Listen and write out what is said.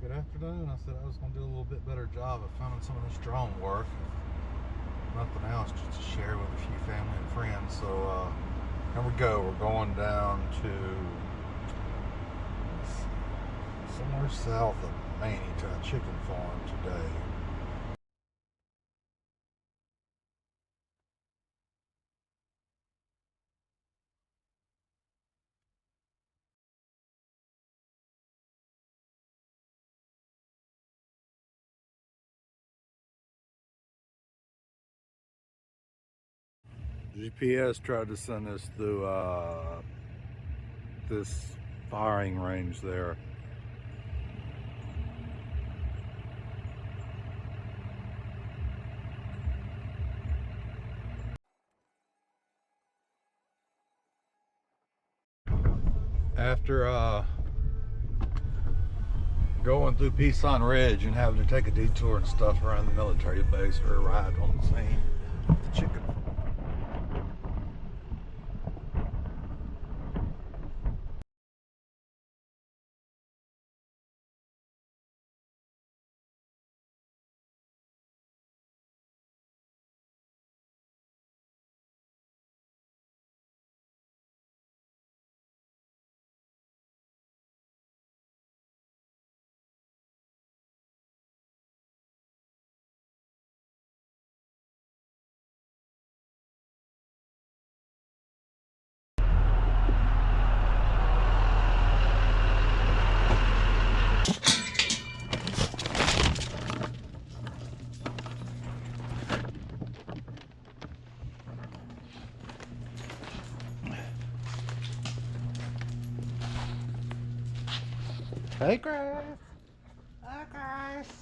Good afternoon. I said I was going to do a little bit better job of filming some of this drone work. Nothing else, just to share with a few family and friends. So here we go. We're going down to somewhere south of Maine to a chicken farm today. GPS tried to send us through this firing range there. After going through Peason Ridge and having to take a detour and stuff around the military base, we arrived on the scene of the chicken. Hey, Grace. Hi, Grace.